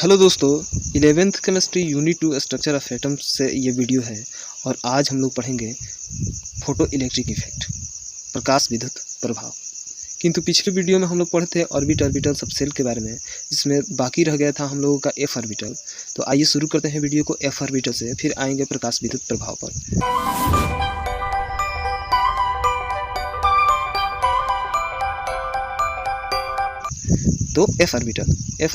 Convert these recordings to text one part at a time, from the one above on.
Hello दोस्तों, 11th chemistry unit 2 structure of atoms से ये वीडियो है और आज हम लोग पढ़ेंगे फोटो इलेक्ट्रिक इफेक्ट, प्रकाश विद्युत प्रभाव। किंतु पिछले वीडियो में हम लोग पढ़े थे ऑर्बिटल सबसेल के बारे में, जिसमें बाकी रह गया था हम लोगों का एफ ऑर्बिटल। तो आइए शुरू करते हैं वीडियो को एफ ऑर्बिटल से, फिर आएंगे प्रकाश विद्युत प्रभाव पर। तो एफ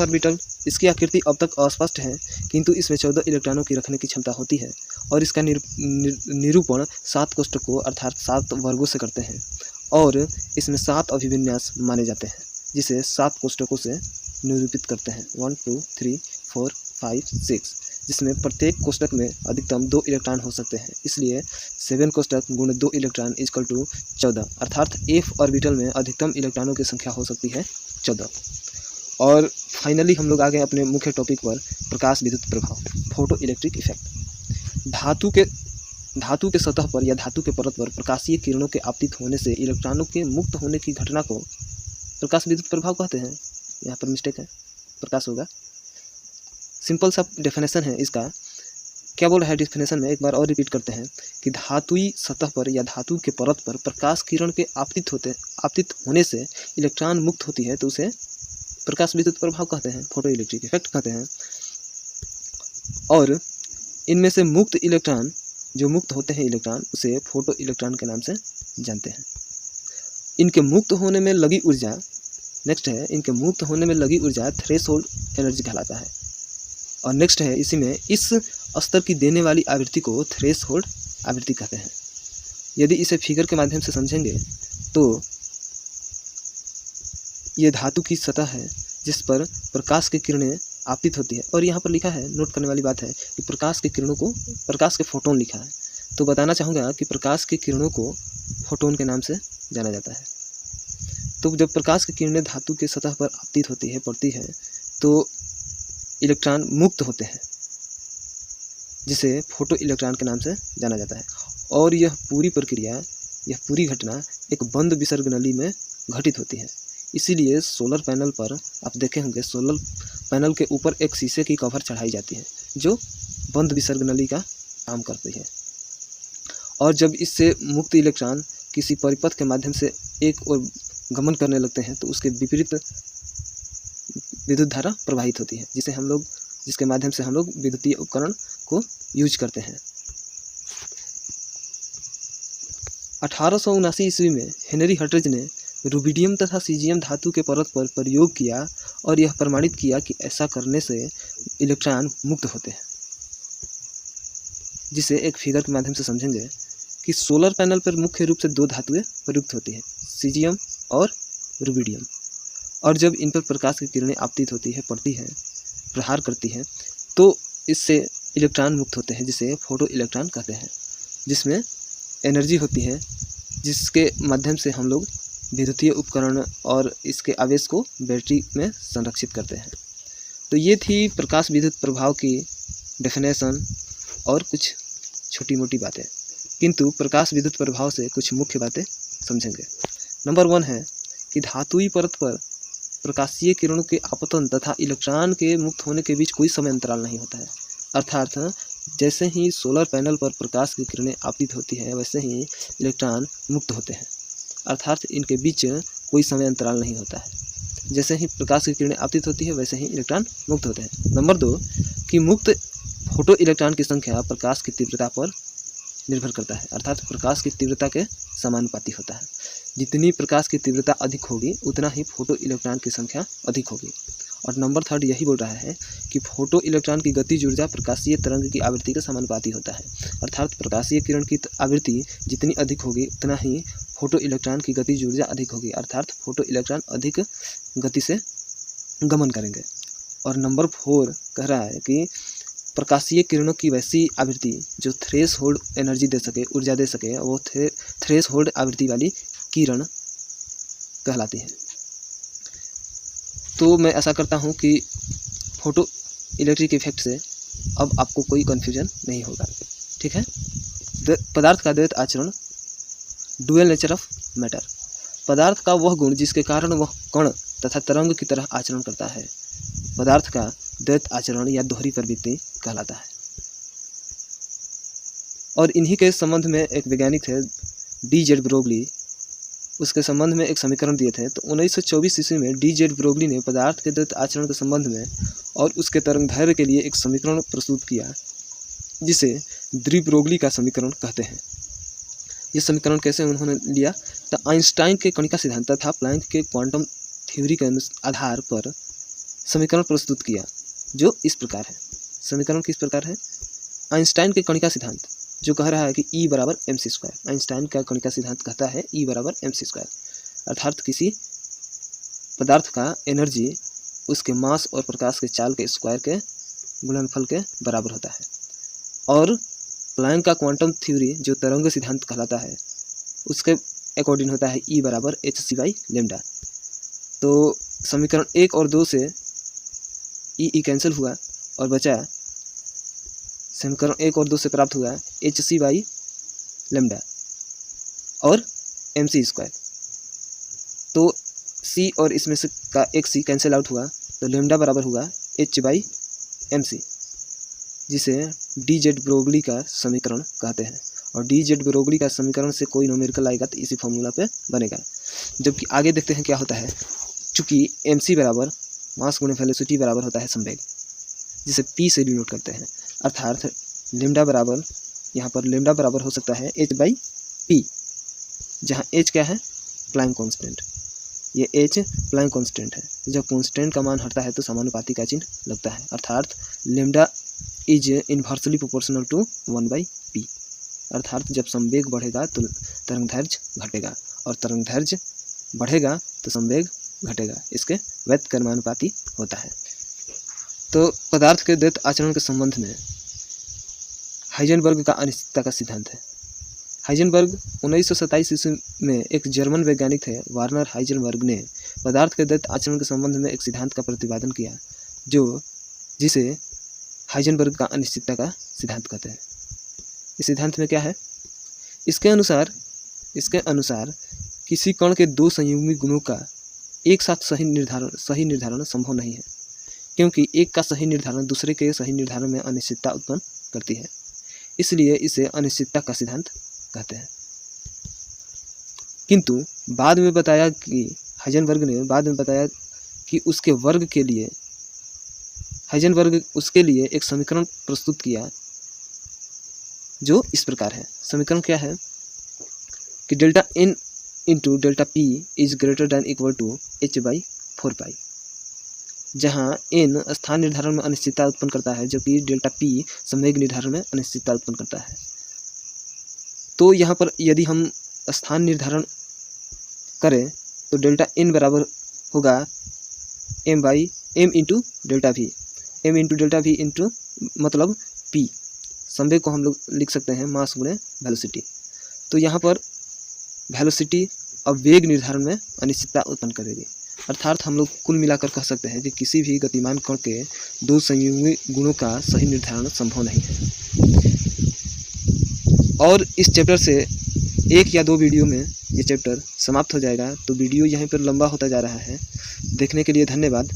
ऑर्बिटल इसकी आकृति अब तक अस्पष्ट है, किंतु इसमें 14 इलेक्ट्रॉनों की रखने की क्षमता होती है और इसका निरूपण 7 कोष्ठकों अर्थात 7 वर्गों से करते हैं और इसमें 7 अभिविन्यास माने जाते हैं, जिसे 7 कोष्ठकों से निरूपित करते हैं 1 2 3 4 5 6, जिसमें प्रत्येक कोष्ठक में अधिकतम 2 इलेक्ट्रॉन हो सकते हैं। इसलिए 7 कोष्ठक गुणे 2 इलेक्ट्रॉन इक्वल टू 14, अर्थात एफ ऑर्बिटल में अधिकतम इलेक्ट्रॉनों की संख्या हो सकती है 14। और फाइनली हम लोग आ गए अपने मुख्य टॉपिक पर, प्रकाश विद्युत प्रभाव, फोटो इलेक्ट्रिक इफेक्ट। धातु के सतह पर या धातु के परत पर प्रकाशीय किरणों के आपतित होने से इलेक्ट्रॉनों के मुक्त होने की घटना को प्रकाश विद्युत प्रभाव कहते हैं। यहाँ पर मिस्टेक है, प्रकाश होगा। सिंपल सा डेफिनेशन है इसका। क्या बोल रहा है डेफिनेशन में, एक बार और रिपीट करते हैं कि धातुई सतह पर या धातु के परत पर प्रकाश किरण के आपतित होने से इलेक्ट्रॉन मुक्त होती है तो उसे प्रकाश विद्युत प्रभाव कहते हैं, फोटो इलेक्ट्रिक इफेक्ट कहते हैं। और इनमें से मुक्त इलेक्ट्रॉन, जो मुक्त होते हैं इलेक्ट्रॉन, उसे फोटो इलेक्ट्रॉन के नाम से जानते हैं। इनके मुक्त होने में लगी ऊर्जा, नेक्स्ट है इनके मुक्त होने में लगी ऊर्जा थ्रेशोल्ड एनर्जी कहलाता है। और नेक्स्ट है इसी में इस स्तर की देने वाली आवृत्ति को थ्रेशोल्ड आवृत्ति कहते हैं। यदि इसे फिगर के माध्यम से समझेंगे तो ये धातु की सतह है जिस पर प्रकाश की किरणें आपतित होती है, और यहाँ पर लिखा है, नोट करने वाली बात है कि प्रकाश के किरणों को प्रकाश के फोटोन लिखा है। तो बताना चाहूँगा कि प्रकाश की किरणों को फोटोन के नाम से जाना जाता है। तो जब प्रकाश की किरणें धातु के सतह पर आपतित होती है, पड़ती है, तो इलेक्ट्रॉन मुक्त होते हैं, जिसे फोटो इलेक्ट्रॉन के नाम से जाना जाता है। और यह पूरी प्रक्रिया, यह पूरी घटना एक बंद विसर्ग नली में घटित होती है। इसीलिए सोलर पैनल पर आप देखे होंगे, सोलर पैनल के ऊपर एक शीशे की कवर चढ़ाई जाती है जो बंद विसर्ग नली का काम करती है। और जब इससे मुक्त इलेक्ट्रॉन किसी परिपथ के माध्यम से एक ओर गमन करने लगते हैं तो उसके विपरीत विद्युत धारा प्रवाहित होती है, जिसके माध्यम से हम लोग विद्युतीय उपकरण को यूज करते हैं। 1879 ईस्वी में हेनरी हटरेज ने रुबिडियम तथा सीजियम धातु के परत पर प्रयोग किया और यह प्रमाणित किया कि ऐसा करने से इलेक्ट्रॉन मुक्त होते हैं, जिसे एक फिगर के माध्यम से समझेंगे कि सोलर पैनल पर मुख्य रूप से 2 धातुएं प्रयुक्त होती है, सीजियम और रुबिडियम। और जब इन पर प्रकाश की किरणें आपतित होती है, पड़ती है, प्रहार करती है, तो इससे इलेक्ट्रॉन मुक्त होते हैं, जिसे फोटो इलेक्ट्रॉन कहते हैं, जिसमें एनर्जी होती है, जिसके माध्यम से हम लोग विद्युतीय उपकरण और इसके आवेश को बैटरी में संरक्षित करते हैं। तो ये थी प्रकाश विद्युत प्रभाव की डेफिनेशन और कुछ छोटी मोटी बातें, किंतु प्रकाश विद्युत प्रभाव से कुछ मुख्य बातें समझेंगे। नंबर 1 है कि धातुई परत पर प्रकाशीय किरणों के आपतन तथा इलेक्ट्रॉन के मुक्त होने के बीच कोई समय अंतराल नहीं होता है। अर्थात जैसे ही सोलर पैनल पर प्रकाश की किरणें आपतित होती है, वैसे ही इलेक्ट्रॉन मुक्त होते हैं, अर्थात इनके बीच कोई समय अंतराल नहीं होता है। जैसे ही प्रकाश की किरणें आपतित होती है, वैसे ही इलेक्ट्रॉन मुक्त होते हैं। नंबर 2 कि मुक्त फोटो इलेक्ट्रॉन की संख्या प्रकाश की तीव्रता पर निर्भर करता है, अर्थात प्रकाश की तीव्रता के समानुपाती होता है। जितनी प्रकाश की तीव्रता अधिक होगी, उतना ही फोटो इलेक्ट्रॉन की संख्या अधिक होगी। और नंबर 3 यही बोल रहा है कि फोटो इलेक्ट्रॉन की गतिज ऊर्जा प्रकाशीय तरंग की आवृत्ति के समानुपाती होता है, अर्थात प्रकाशीय किरण की आवृत्ति जितनी अधिक होगी, उतना ही फोटो इलेक्ट्रॉन की गतिज ऊर्जा अधिक होगी, अर्थात फोटो इलेक्ट्रॉन अधिक गति से गमन करेंगे। और नंबर 4 कह रहा है कि प्रकाशीय किरणों की वैसी आवृत्ति जो थ्रेशोल्ड एनर्जी दे सके, ऊर्जा दे सके, वो थ्रेशोल्ड आवृत्ति वाली किरण कहलाती है। तो मैं ऐसा करता हूँ कि फोटो इलेक्ट्रिक इफेक्ट से अब आपको कोई कन्फ्यूजन नहीं होगा, ठीक है। पदार्थ का द्वैत आचरण, डुअल नेचर ऑफ मैटर, पदार्थ का वह गुण जिसके कारण वह कण तथा तरंग की तरह आचरण करता है। पदार्थ का द्वैत आचरण या दोहरी प्रवृत्ति कहलाता है। और इन्हीं के संबंध में एक वैज्ञानिक थे D.Z. ब्रोगली, उसके संबंध में एक समीकरण दिए थे। तो 1924 ईस्वी में D.Z. ब्रोगली ने पदार्थ के द्वैत आचरण के संबंध में और उसके तरंगदैर्घ्य के लिए एक समीकरण प्रस्तुत किया, जिसे द्वि-ब्रोगली का समीकरण कहते हैं। ये समीकरण कैसे उन्होंने लिया? तो आइंस्टाइन के कणिका सिद्धांत तथा प्लैंक के क्वांटम थ्योरी के आधार पर समीकरण प्रस्तुत किया, जो इस प्रकार है। समीकरण किस प्रकार है? आइंस्टाइन के कणिका सिद्धांत जो कह रहा है कि E बराबर mc²। आइंस्टाइन का कणिका सिद्धांत कहता है E बराबर mc², अर्थात किसी पदार्थ का एनर्जी उसके मास और प्रकाश के चाल के स्क्वायर के गुणनफल के बराबर होता है। और प्लैंक का क्वांटम थ्योरी जो तरंग सिद्धांत कहलाता है, उसके अकॉर्डिंग होता है E बराबर hc/λ। तो समीकरण 1 और 2 से E कैंसिल हुआ और बचा समीकरण 1 और 2 से प्राप्त हुआ hc/λ और mc²। तो c और इसमें से का एक c कैंसिल आउट हुआ, तो लैम्डा बराबर हुआ h/mc, जिसे D.Z. ब्रोगली का समीकरण कहते हैं। और D.Z. ब्रोगली का समीकरण से कोई न्यूमेरिकल आएगा तो इसी फॉर्मूला पे बनेगा। जबकि आगे देखते हैं क्या होता है। चूँकि mc बराबर मास गुणे वेलोसिटी बराबर होता है संवेग, जिसे p से डिनोट करते हैं, अर्थात लैम्डा बराबर, यहाँ पर लैम्डा बराबर हो सकता है h/p, जहाँ h क्या है? Planck constant. ये h प्लैंक कांस्टेंट है। जब कांस्टेंट का मान हटता है तो समानुपाती का चिन्ह लगता है, अर्थात lambda is inversely proportional to 1/p, अर्थात जब संवेग बढ़ेगा तो तरंगदैर्घ्य घटेगा और तरंगदैर्घ्य बढ़ेगा तो संवेग घटेगा। इसके व्यक्त कर्मानुपाती होता है। तो पदार्थ के द्वैत आचरण के संबंध में हाइजेनबर्ग का अनिश्चितता का सिद्धांत है। हाइजेनबर्ग 1927 ईस्वी में एक जर्मन वैज्ञानिक थे, वर्नर हाइजेनबर्ग ने पदार्थ के द्वैत आचरण के संबंध में एक सिद्धांत का प्रतिपादन किया, जिसे हाइजेनबर्ग का अनिश्चितता का सिद्धांत कहते हैं। इस सिद्धांत में क्या है? इसके अनुसार किसी कण के दो संयुग्मी गुणों का एक साथ सही निर्धारण संभव नहीं है, क्योंकि एक का सही निर्धारण दूसरे के सही निर्धारण में अनिश्चितता उत्पन्न करती है। इसलिए इसे अनिश्चितता का सिद्धांत कहते हैं। किंतु हाइजेनबर्ग ने बाद में बताया कि हाइजेनबर्ग उसके लिए एक समीकरण प्रस्तुत किया, जो इस प्रकार है। समीकरण क्या है कि delta n into delta p is greater than equal to h/4π, जहाँ n स्थान निर्धारण में अनिश्चितता उत्पन्न करता है, जबकि डेल्टा p संवेग निर्धारण में अनिश्चितता उत्पन्न करता है। तो यहाँ पर यदि हम स्थान निर्धारण करें तो डेल्टा n बराबर होगा m into delta v, m into delta v into मतलब p। संवेग को हम लोग लिख सकते हैं मास गुणे वेलोसिटी। तो यहाँ पर वेलोसिटी अब वेग निर्धारण में अनिश्चितता उत्पन्न करेगी, अर्थात हम लोग कुल मिलाकर कह सकते हैं कि किसी भी गतिमान कण के दो संयुग्मी गुणों का सही निर्धारण संभव नहीं है। और इस चैप्टर से 1 या 2 वीडियो में ये चैप्टर समाप्त हो जाएगा। तो वीडियो यहीं पर लंबा होता जा रहा है। देखने के लिए धन्यवाद।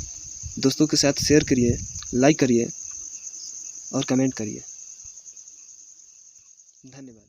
दोस्तों के साथ शेयर करिए, लाइक करिए और कमेंट करिए। धन्यवाद।